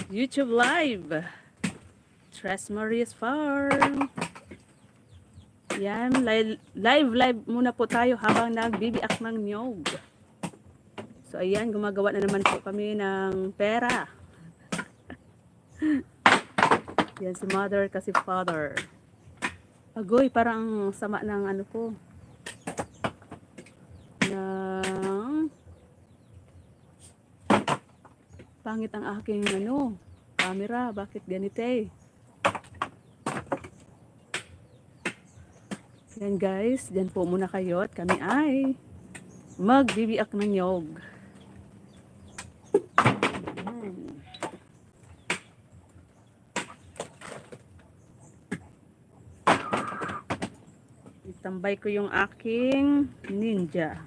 YouTube Live. Tres Marias Farm. Yan, live muna po tayo habang nagbibiak ng niyog. So ayan, gumagawa na naman po kami ng pera. Yan si mother kasi father. Agoy, parang sama ng ano ko. Ng pangit ang aking camera. Bakit ganito eh? Yan guys, dyan po muna kayo at kami ay magbibiak ng niyog. Itambay ko yung aking ninja.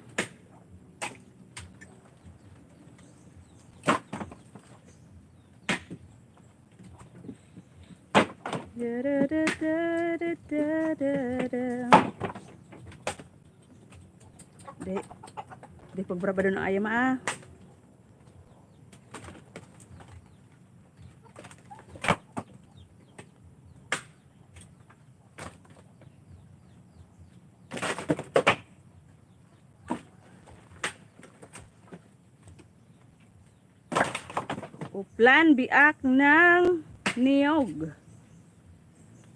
Di pagbrabado ng ayam ah. Uplan biak ng niyog.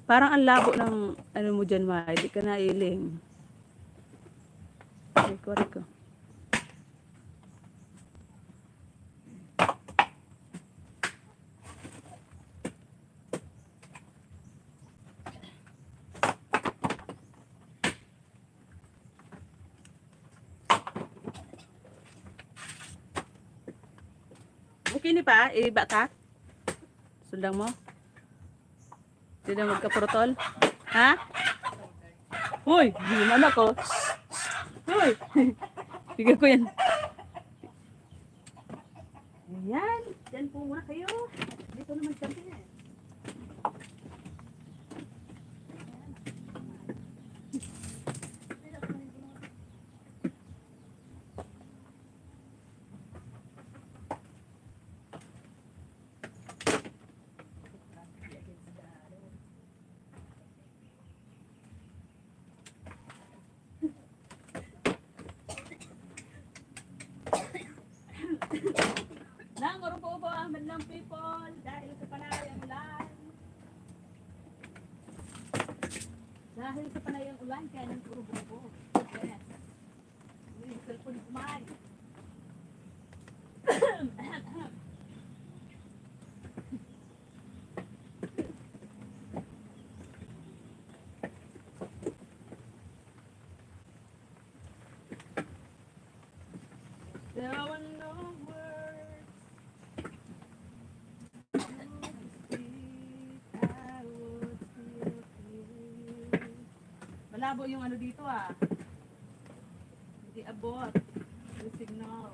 Parang ang labo ng ano mo dyan, ma. Hindi ka nailing. Ay, ko. Okay ni pa? Iba ka? Sundang mo? Hindi na magka-protol? Ha? Hoy! Gimana ko? Hoy! Bigyan ko yan. Ayan. Diyan po muna kayo. Dito naman kami eh. Nangoro po ang madlang people dahil sa panayang ulan. Dahil sa panayang ulan, kaya nang puro po. Yes. Yung cellphone kumay. There were no words. Malabo yung ano dito ah. Hindi abot. Yung signal.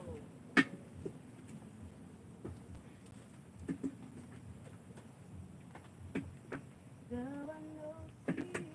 There were no tears.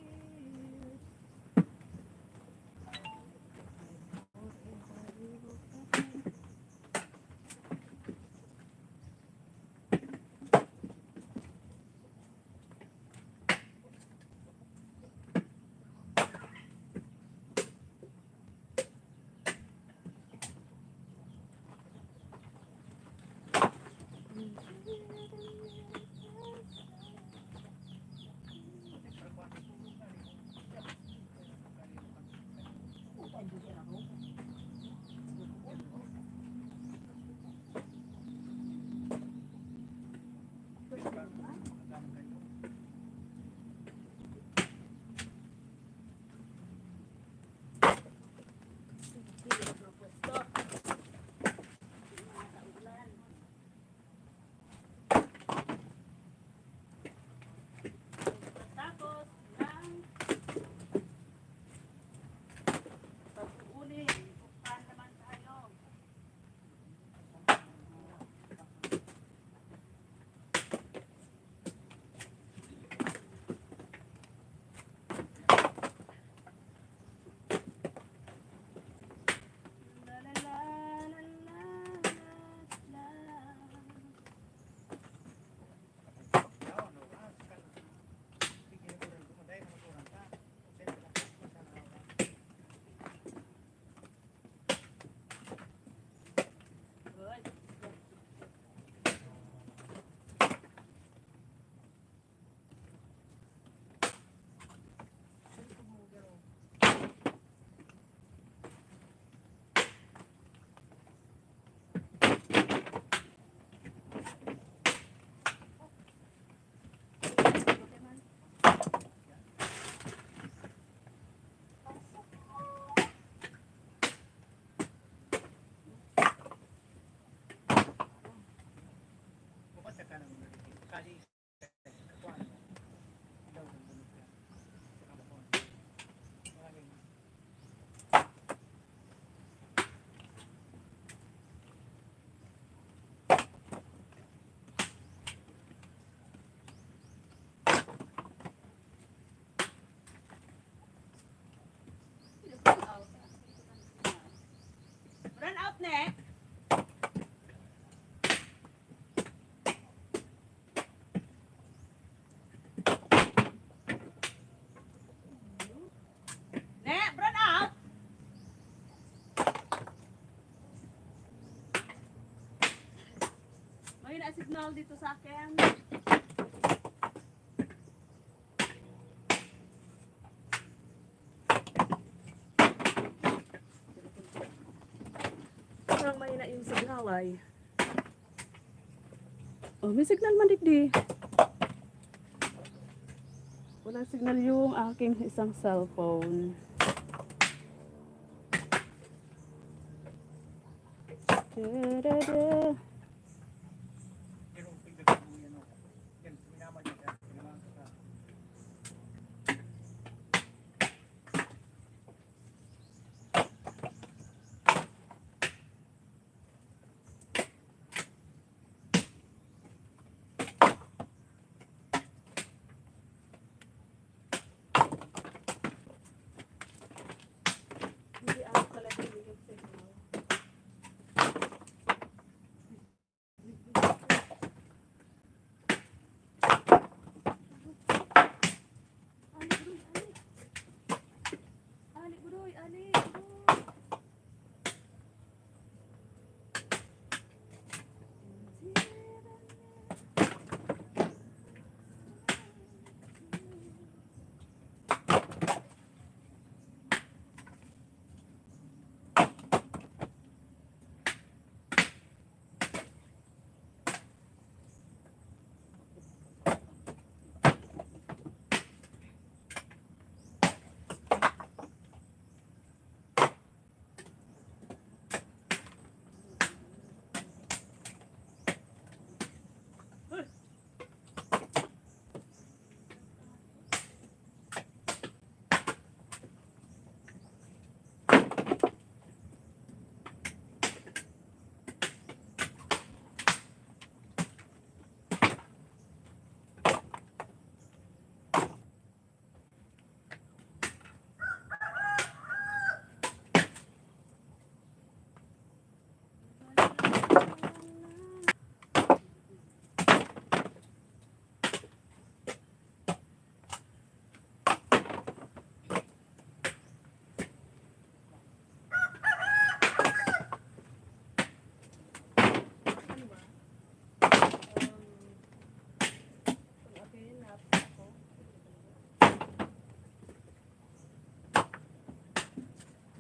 Run out ne. Ne, run out. May na-signal dito sa akin. Parang may na yung signal ay. Oh, may signal man di. Walang signal yung aking isang cellphone. Da-da-da. Hindi ako talaga yung signal. Ali, budoy, ali, budoy.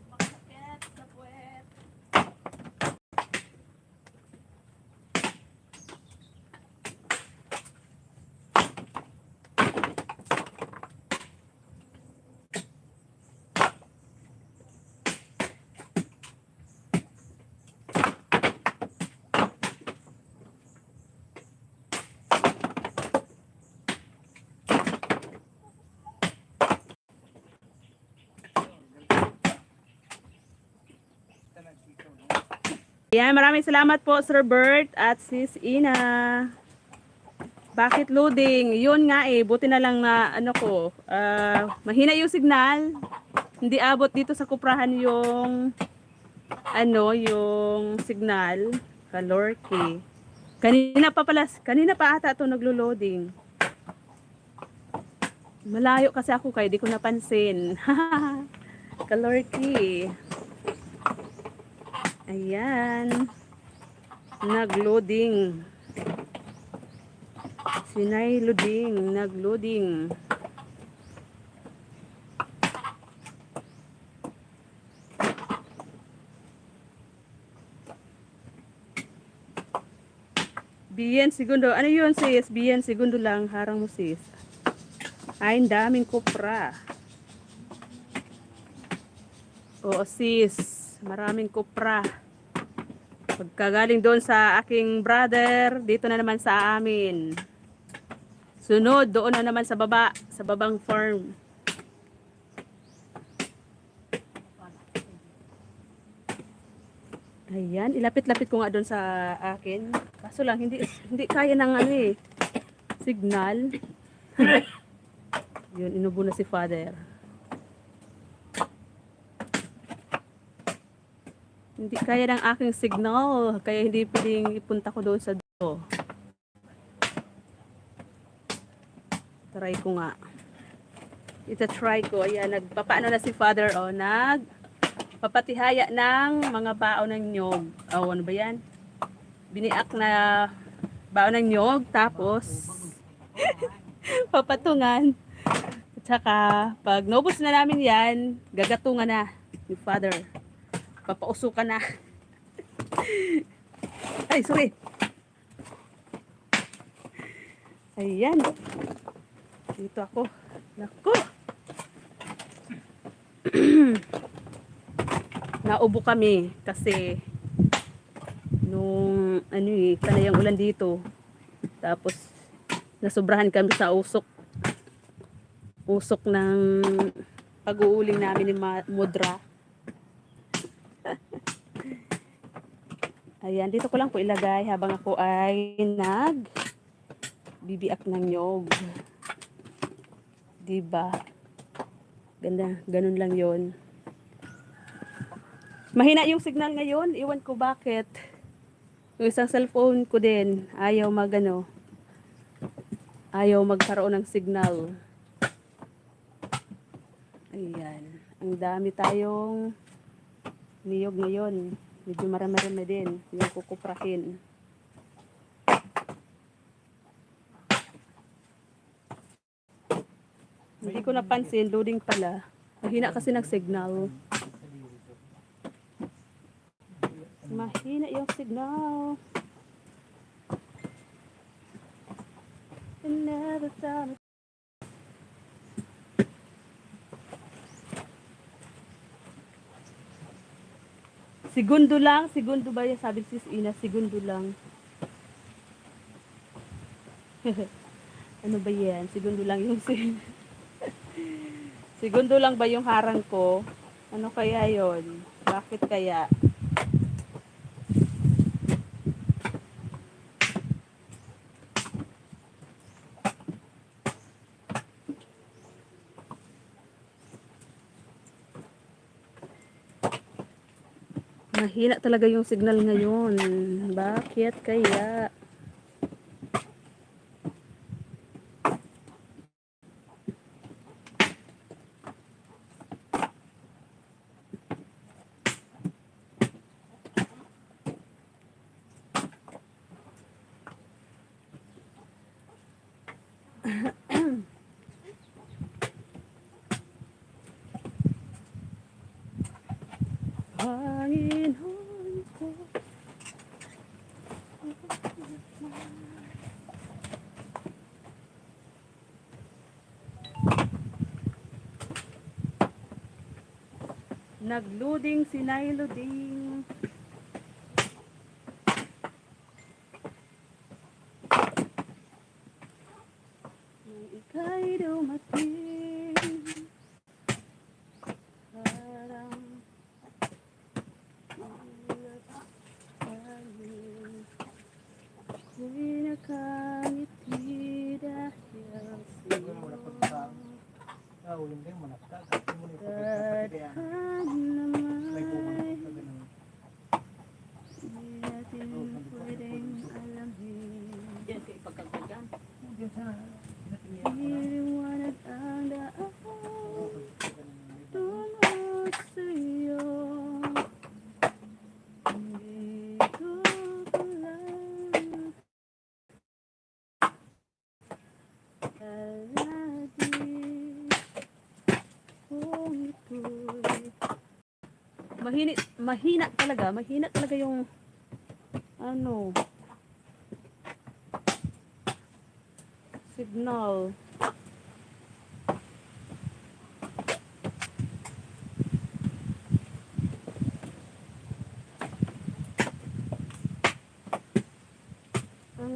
Masakit sa puwet. Yan, maraming salamat po Sir Bert at Sis Ina. Bakit loading? Yun nga eh, buti na lang na ano ko, mahina yung signal. Hindi abot dito sa kuprahan yung yung signal. Kalorky. Kanina pa ata ito naglo-loading. Malayo kasi ako kaya di ko napansin. Kalorky. Ayan. Nag-loading. Sinay loading. Nag-loading. Bien segundo. Ano yun sis? Bien segundo lang. Harang mo sis. Ay, ang daming kopra. Oo sis. Maraming kopra. Pagkagaling doon sa aking brother, dito na naman sa amin. Sunod, doon na naman sa baba, sa babang farm. Ayan, ilapit-lapit ko nga doon sa akin. Kaso lang, hindi kaya ng ano eh, signal. Yun, inubo na si Father. Hindi kaya ng aking signal, kaya hindi pwedeng ipunta ko doon sa do. Try ko nga. Ita-try ko. Ayan, nagpapaano na si Father, oh, papatihaya ng mga baon ng nyog. Oh, ano ba yan? Biniak na baon ng nyog, tapos papatungan. At saka, pag naubos na namin yan, gagatungan na ni Father. Papausukan na. Ay, sorry. Ayan. Dito ako. Naku. Naubo kami kasi nung ano eh, panay ang ulan dito. Tapos nasobrahan kami sa usok ng pag-uuling namin ni Mudra. Ayan, dito ko lang po ilagay habang ako ay bibiak ng nyog. Diba? Ganda, ganun lang yon. Mahina yung signal ngayon. Iwan ko bakit. Yung isang cellphone ko din, ayaw magkaroon ng signal. Ayan. Ang dami tayong niyog ngayon. Medyo marami-rami din yung kukuprahin. Hindi ko napansin, loading pala. Mahina kasi ng signal. Mahina yung signal. Another time. Segundo lang, segundo ba yan? Sabi sis Ina, segundo lang. Ano ba yan? Segundo lang yung segundo lang ba yung harang ko? Ano kaya yon? Bakit kaya? Mahina talaga yung signal ngayon. Bakit kaya? Panginoon ko. Nag-loading si Nailoding. Nung ika'y dumating, parang ako'y nakangiti dahil sa'yo. Tadhana may di natin pwedeng alamin. Iliwanag ang daan tungo sa'yo. Dito ko lang alati kung ito'y mahina talaga yung signal.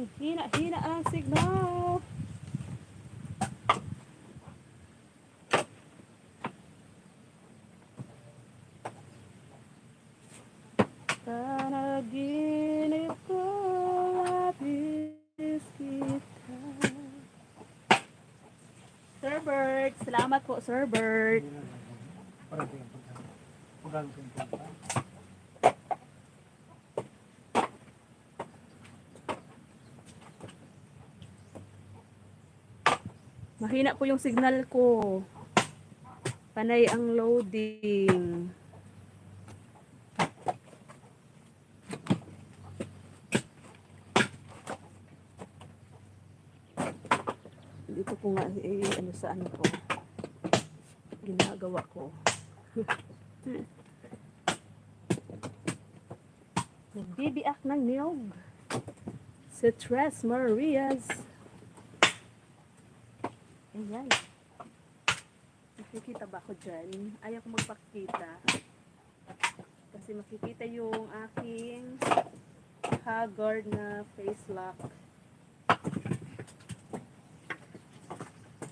Ang hina-hina ang signal. Panaginip ko labis kita. Sir Bert, salamat po Sir Bert. Mahina po yung signal ko. Panay ang loading. Dito ko nga ano sa ano ko. Ginagawa ko. Nagbibiak ng niyog. Si Tres Marias. Ayan. Nakikita ba ako dyan? Ayaw ko magpakita. Kasi makikita yung aking haggard na face lock.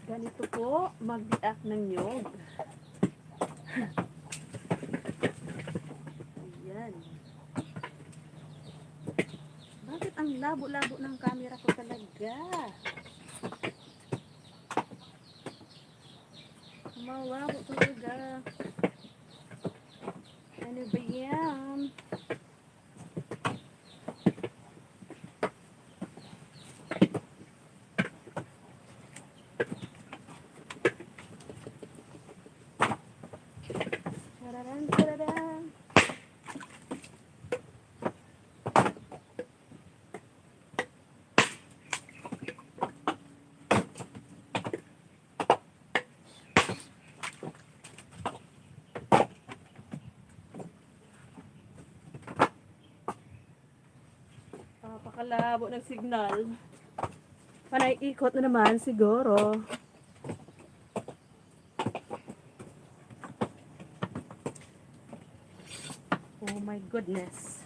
Ganito po, magbiak ng niyog. Ayan. Bakit ang labo-labo ng camera ko talaga? Malabo talaga. Ano ba yan? Tararan, tararan. Pakalabo ng signal. Panay ikot na naman siguro. Oh my goodness.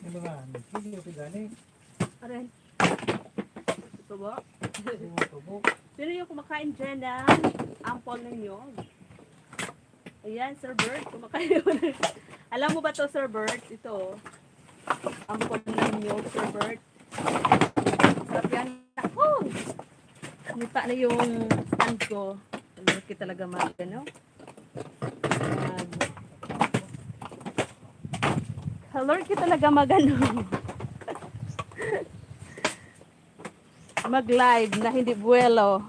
Ano nga? Sige, gani. Aren. Ito ba? Tubo. Sino yung kumakain dyan ng ampol ng nyog? Ayan, Sir Bert. Kumakain mo na. Alam mo ba to Sir Bert? Ito. Ampol ng nyog, Sir Bert. Sarap yan. Oh! Nipa na yung stand ko. Laki talaga ano? Lord ka talaga mag-live na hindi buwelo.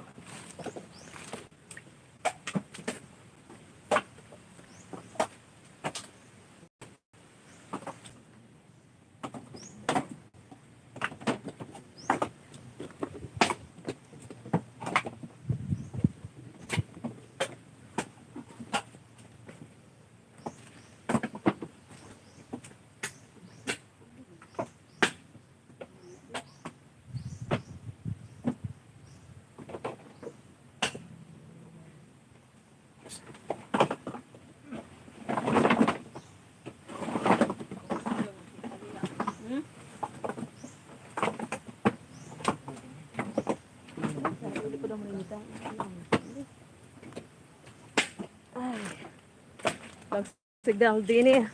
Ay, signal din eh.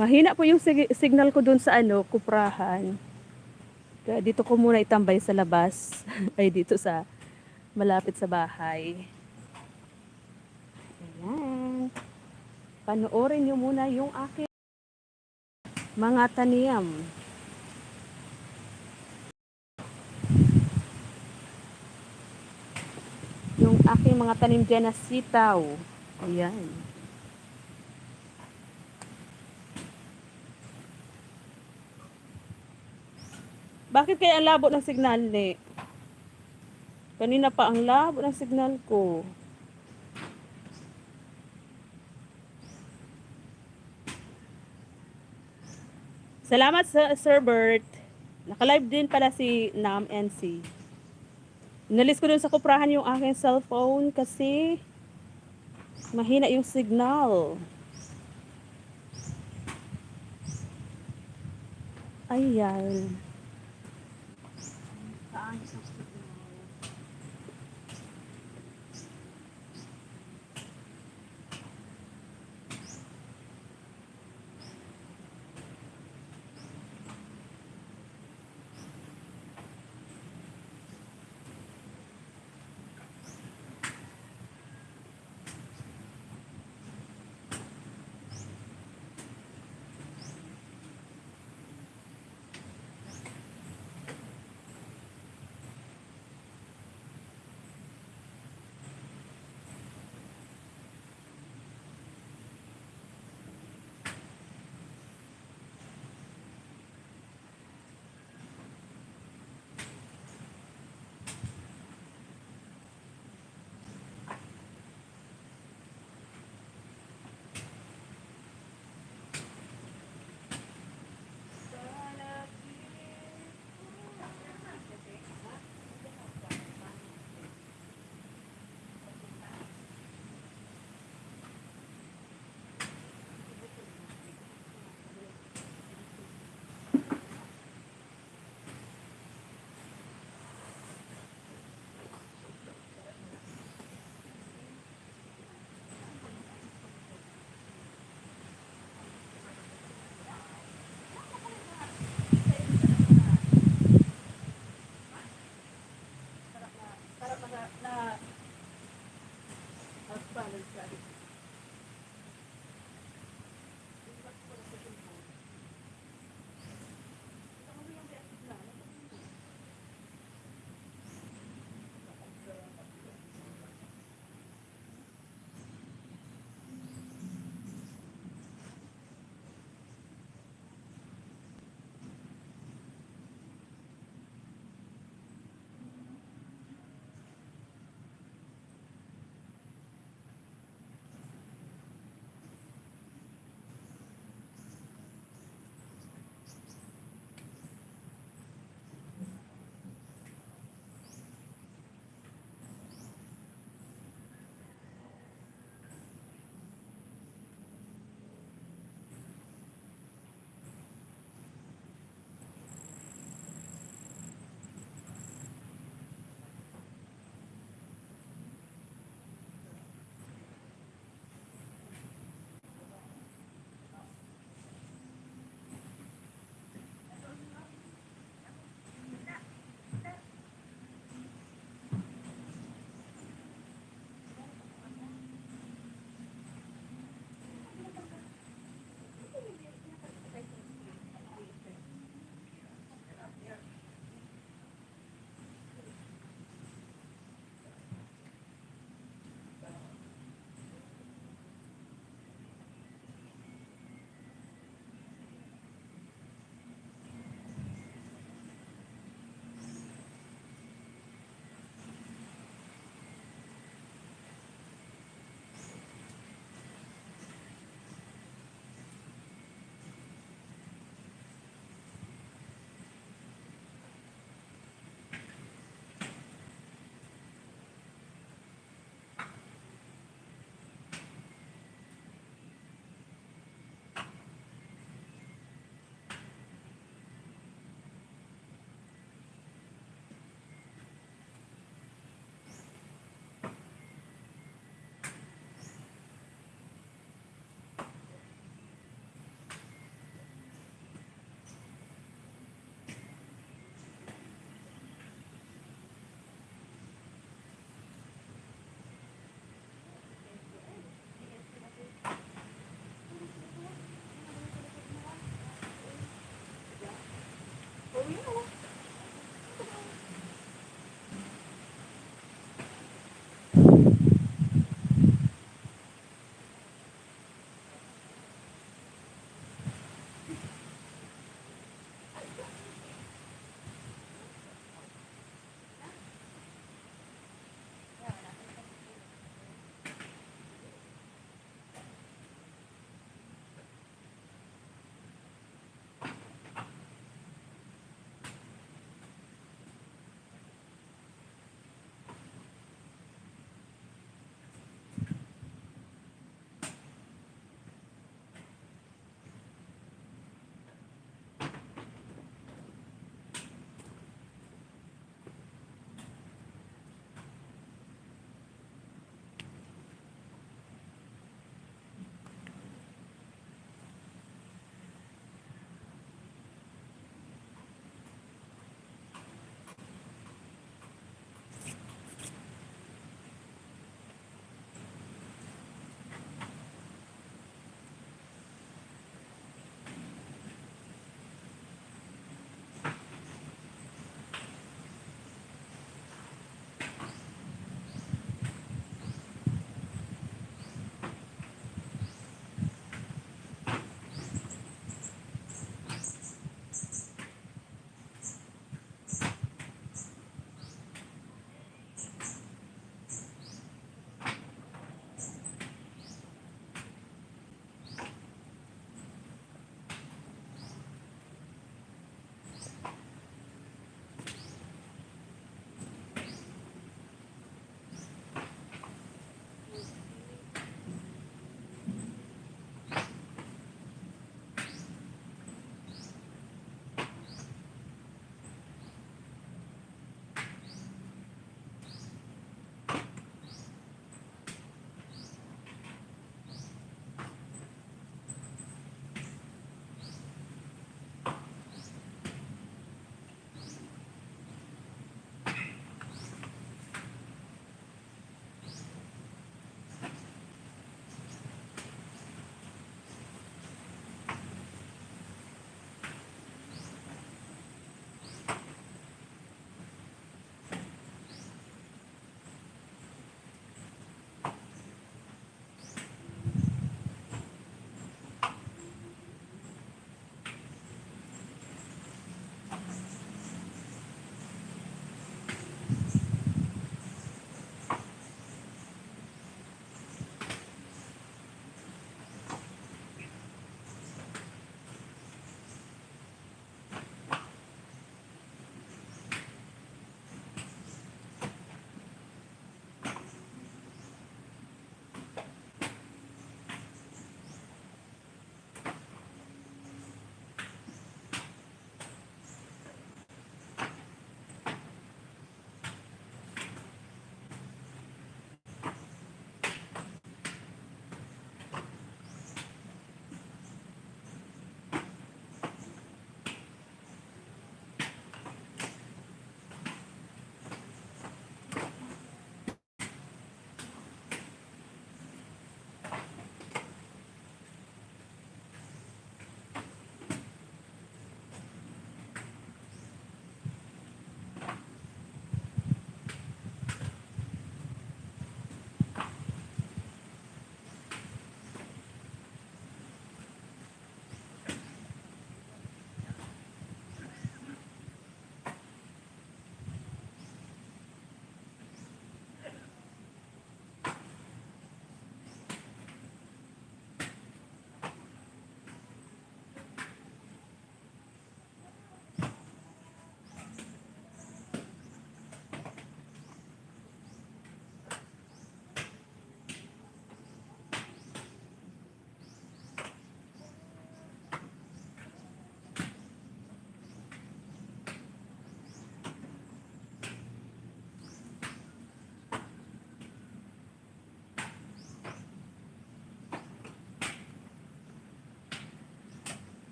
Mahina po yung signal ko dun sa kuprahan. Kaya dito ko muna itambay sa labas. Ay dito sa malapit sa bahay. Ayan. Panoorin nyo muna yung aking mga taniyam. Yung aking mga tanim dyan na sitaw. Ayan. Bakit kaya ang labo ng signal ni? Kanina pa ang labo ng signal ko. Salamat sa Sir Bert. Naka-live din pala si Nam NC. Inalis ko dun sa kuprahan yung aking cellphone kasi mahina yung signal. Ayan.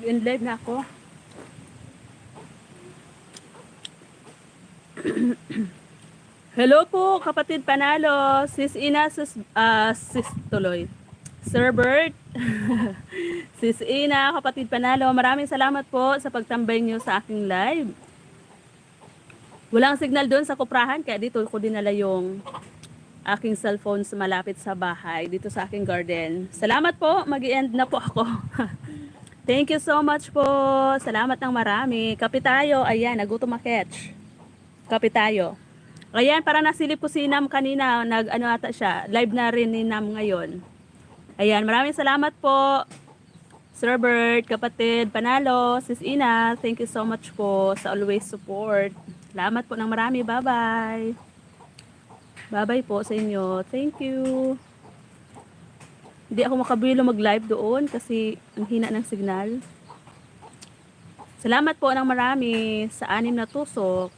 Mag-end live na ako. Hello po, kapatid Panalo. Sis Ina, sis tuloy. Sir Bert. Sis Ina, kapatid Panalo. Maraming salamat po sa pagtambay niyo sa aking live. Walang signal doon sa kuprahan, kaya dito ko dinala yung aking cellphone sa malapit sa bahay, dito sa aking garden. Salamat po, mag-i-end na po ako. Thank you so much po. Salamat ng marami. Kape tayo, ayan, nagutom ma-catch. Kape tayo. Ayan, para nasilip ko si Nam kanina, nag-ano ata siya, live na rin ni Nam ngayon. Ayan, maraming salamat po. Sir Bert, kapatid, Panalo, Sis Ina, thank you so much po sa always support. Salamat po ng marami. Bye-bye. Bye-bye po sa inyo. Thank you. Hindi ako makabilo mag-live doon kasi ang hina ng signal. Salamat po ng marami sa 6 na tusok.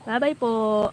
Bye-bye po.